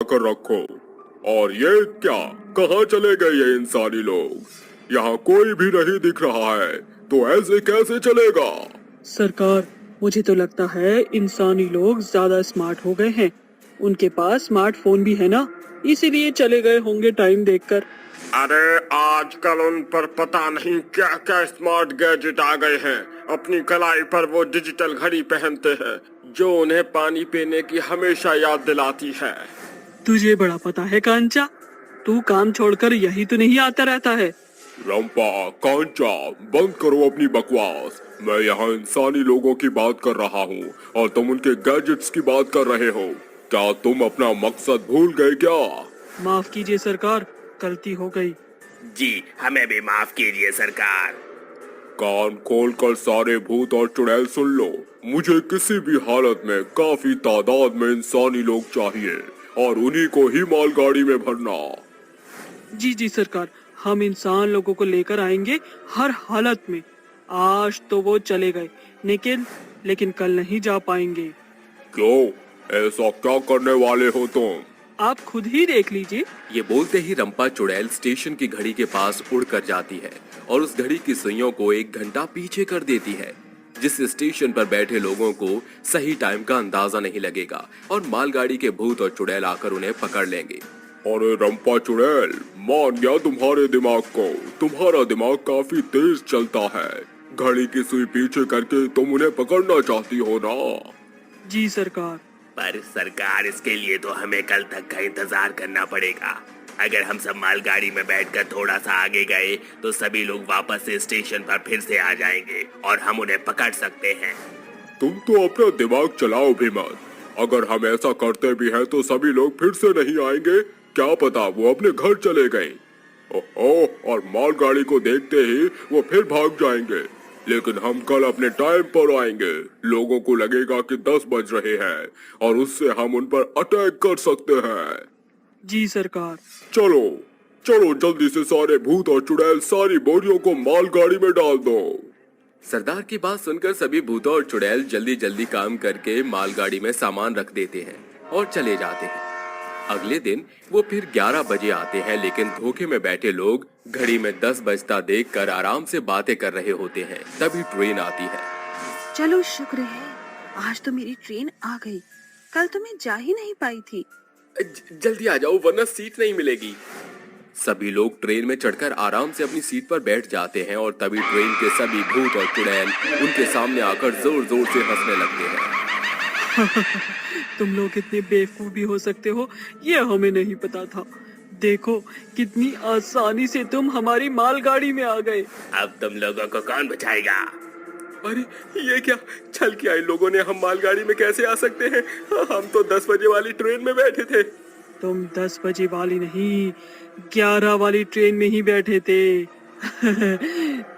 कर रखो। और ये क्या, कहाँ चले गए ये इंसानी लोग? यहाँ कोई भी नहीं दिख रहा है, तो ऐसे कैसे चलेगा? सरकार, मुझे तो लगता है इंसानी लोग ज्यादा स्मार्ट हो गए हैं। उनके पास स्मार्टफोन भी है ना, इसीलिए चले गए होंगे टाइम देखकर। अरे आजकल उन पर पता नहीं क्या क्या स्मार्ट गैजेट आ गए हैं। अपनी कलाई पर वो डिजिटल घड़ी पहनते हैं जो उन्हें पानी पीने की हमेशा याद दिलाती है। तुझे बड़ा पता है कांचा, तू काम छोड़कर यही तो नहीं आता रहता है। रंपा, कांचा, बंद करो अपनी बकवास। मैं यहाँ इंसानी लोगों की बात कर रहा हूँ और तुम उनके गैजेट्स की बात कर रहे हो। क्या तुम अपना मकसद भूल गए क्या? माफ कीजिए सरकार, गलती हो गई। जी हमें भी माफ कीजिए सरकार। कान खोलकर सारे भूत और चुड़ैल सुन लो। मुझे किसी भी हालत में काफी तादाद में इंसानी लोग चाहिए और उन्हीं को ही मालगाड़ी में भरना। जी जी सरकार, हम इंसान लोगों को लेकर आएंगे हर हालत में। आज तो वो चले गए, लेकिन कल नहीं जा पाएंगे। क्यों? ऐसा क्या करने वाले हो तुम? आप खुद ही देख लीजिए। ये बोलते ही रंपा चुड़ैल स्टेशन की घड़ी के पास उड़कर जाती है और उस घड़ी की सुइयों को 1 घंटा पीछे कर देती है, जिससे स्टेशन पर बैठे लोगों को सही टाइम का अंदाजा नहीं लगेगा और मालगाड़ी के भूत और चुड़ैल आकर उन्हें पकड़ लेंगे। अरे रंपा चुड़ैल, मान गया तुम्हारे दिमाग को। तुम्हारा दिमाग काफी तेज चलता है। घड़ी की सुई पीछे करके तुम उन्हें पकड़ना चाहती हो ना? जी सरकार। पर सरकार, इसके लिए तो हमें कल तक का इंतजार करना पड़ेगा। अगर हम सब मालगाड़ी में बैठकर थोड़ा सा आगे गए तो सभी लोग वापस से स्टेशन पर फिर से आ जाएंगे और हम उन्हें पकड़ सकते हैं। तुम तो अपना दिमाग चलाओ भी मत। अगर हम ऐसा करते भी हैं तो सभी लोग फिर से नहीं आएंगे। क्या पता वो अपने घर चले गए। ओहो, और मालगाड़ी को देखते ही वो फिर भाग जाएंगे। लेकिन हम कल अपने टाइम पर आएंगे। लोगों को लगेगा कि 10 बज रहे हैं और उससे हम उन पर अटैक कर सकते हैं। जी सरकार। चलो चलो, जल्दी से सारे भूत और चुड़ैल सारी बोरियों को मालगाड़ी में डाल दो। सरदार की बात सुनकर सभी भूतों और चुड़ैल जल्दी जल्दी काम करके मालगाड़ी में सामान रख देते हैं और चले जाते हैं। अगले दिन वो फिर 11 बजे आते हैं, लेकिन धोखे में बैठे लोग घड़ी में 10 बजता देखकर आराम से बातें कर रहे होते हैं। तभी ट्रेन आती है। चलो शुक्र है, आज तो मेरी ट्रेन आ गई। कल तो मैं जा ही नहीं पाई थी। जल्दी आ जाओ वरना सीट नहीं मिलेगी। सभी लोग ट्रेन में चढ़कर आराम से अपनी सीट पर बैठ जाते हैं और तभी ट्रेन के सभी भूत और चुड़ैल उनके सामने आकर जोर जोर से हंसने लगते हैं। तुम लोग कितने बेवकूफ भी हो सकते हो, ये हमें नहीं पता था। देखो कितनी आसानी से तुम हमारी मालगाड़ी में आ गए। अब तुम लोगों को कौन बचाएगा? अरे ये क्या, छल किया इन लोगों ने। हम मालगाड़ी में कैसे आ सकते हैं? हम तो 10 बजे वाली ट्रेन में बैठे थे। तुम 10 बजे वाली नहीं, 11 वाली ट्रेन में ही बैठे थे।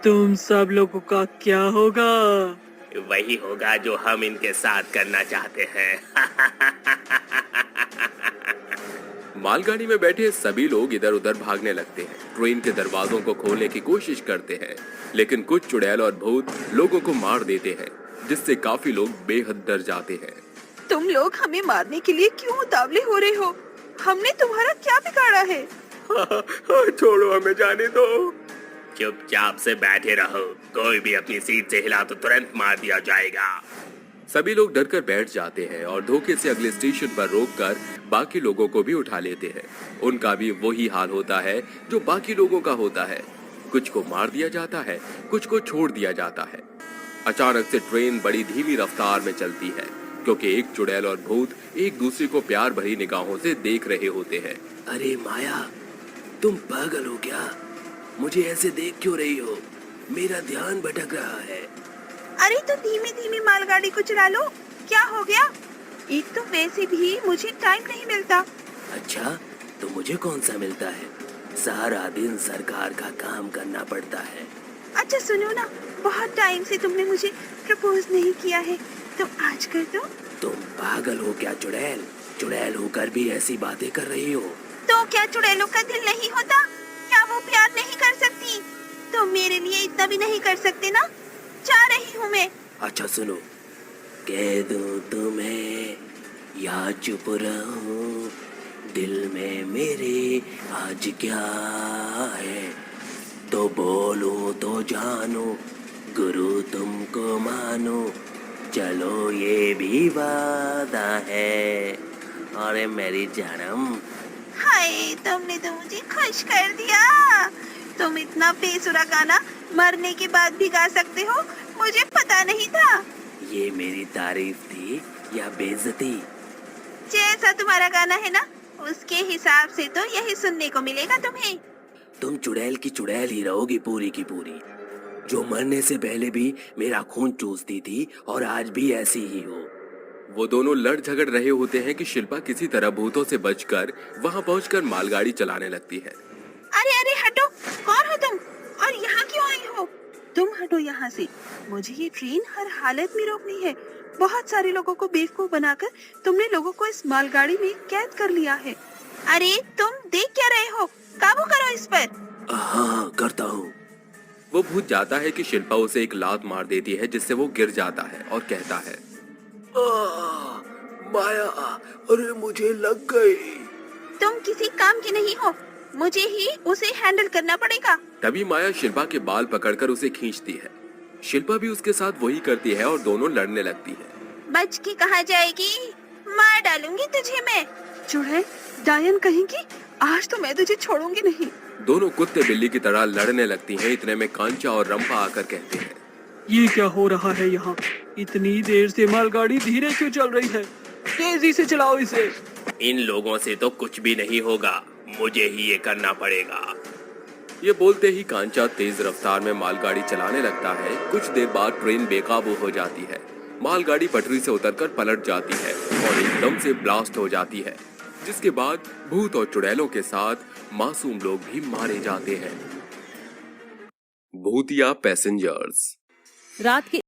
तुम सब लोगों का क्या होगा? वही होगा जो हम इनके साथ करना चाहते हैं। मालगाड़ी में बैठे सभी लोग इधर उधर भागने लगते हैं, ट्रेन के दरवाजों को खोलने की कोशिश करते हैं, लेकिन कुछ चुड़ैल और भूत लोगों को मार देते हैं, जिससे काफी लोग बेहद डर जाते हैं। तुम लोग हमें मारने के लिए क्यों उतावले हो रहे हो? हमने तुम्हारा क्या बिगाड़ा है? छोड़ो, हमें जाने दो। चुपचाप से बैठे रहो। कोई भी अपनी सीट से हिला तो तुरंत मार दिया जाएगा। सभी लोग डरकर बैठ जाते हैं और धोखे से अगले स्टेशन पर रोककर बाकी लोगों को भी उठा लेते हैं। उनका भी वही हाल होता है जो बाकी लोगों का होता है। कुछ को मार दिया जाता है, कुछ को छोड़ दिया जाता है। अचानक से ट्रेन बड़ी धीमी रफ्तार में चलती है, क्योंकि एक चुड़ैल और भूत एक दूसरे को प्यार भरी निगाहों से देख रहे होते हैं। अरे माया, तुम पागल हो क्या? मुझे ऐसे देख क्यों रही हो? मेरा ध्यान भटक रहा है। अरे तो धीमी धीमी मालगाड़ी को चला लो, क्या हो गया? एक तो वैसे भी मुझे टाइम नहीं मिलता। अच्छा, तो मुझे कौन सा मिलता है? सारा दिन सरकार का काम करना पड़ता है। अच्छा सुनो ना, बहुत टाइम से तुमने मुझे प्रपोज नहीं किया है, तो आज कर दो। तुम पागल हो क्या चुड़ैल? चुड़ैल होकर भी ऐसी बातें कर रही हो? तो क्या चुड़ैलों का दिल नहीं होता? क्या वो प्यार नहीं कर सकती? तो मेरे लिए इतना भी नहीं कर सकते ना? जा रही हूँ मैं। अच्छा सुनो, कह दूं तुम्हें या चुप रहूं, दिल में मेरे आज क्या है, तो बोलो तो जानो, गुरु तुमको मानो, चलो ये भी वादा है। अरे मेरी जानम, हाय, तुमने तो मुझे खुश कर दिया। तुम इतना बेसुरा गाना मरने के बाद भी गा सकते हो, मुझे पता नहीं था। ये मेरी तारीफ थी या बेइज्जती? जैसा तुम्हारा गाना है ना, उसके हिसाब से तो यही सुनने को मिलेगा तुम्हें। तुम चुड़ैल की चुड़ैल ही रहोगी पूरी की पूरी, जो मरने से पहले भी मेरा खून चूसती थी और आज भी ऐसी ही हो। वो दोनों लड़ झगड़ रहे होते हैं कि शिल्पा किसी तरह भूतों से बचकर वहां पहुंचकर मालगाड़ी चलाने लगती है। अरे अरे हटो, कौन हो तुम और यहाँ क्यों आई हो? तुम हटो यहाँ से, मुझे ये ट्रेन हर हालत में रोकनी है। बहुत सारे लोगों को बेवकूफ बनाकर तुमने लोगों को इस मालगाड़ी में कैद कर लिया है। अरे तुम देख क्या रहे हो? काबू करो इस पर। हाँ करता हूँ। वो भूत जाता है कि शिल्पा उसे एक लात मार देती है, जिससे वो गिर जाता है और कहता है, माया, अरे मुझे लग गई। तुम किसी काम की नहीं हो, मुझे ही उसे हैंडल करना पड़ेगा। तभी माया शिल्पा के बाल पकड़कर उसे खींचती है। शिल्पा भी उसके साथ वही करती है और दोनों लड़ने लगती है। बच के कहाँ जाएगी, मार डालूंगी तुझे मैं। चुड़ैल, डायन कहेंगी, आज तो मैं तुझे छोड़ूंगी नहीं। दोनों कुत्ते बिल्ली की तरह लड़ने लगती हैं। इतने में कांचा और रंपा आकर कहते हैं, ये क्या हो रहा है यहाँ? इतनी देर से मालगाड़ी धीरे क्यों चल रही है? तेजी से चलाओ इसे। इन लोगों से तो कुछ भी नहीं होगा, मुझे ही ये करना पड़ेगा। ये बोलते ही कांचा तेज रफ्तार में मालगाड़ी चलाने लगता है। कुछ देर बाद ट्रेन बेकाबू हो जाती है। मालगाड़ी पटरी से उतरकर पलट जाती है और एकदम से ब्लास्ट हो जाती है, जिसके बाद भूत और चुड़ैलों के साथ मासूम लोग भी मारे जाते हैं। भूतिया पैसेंजर्स। रात के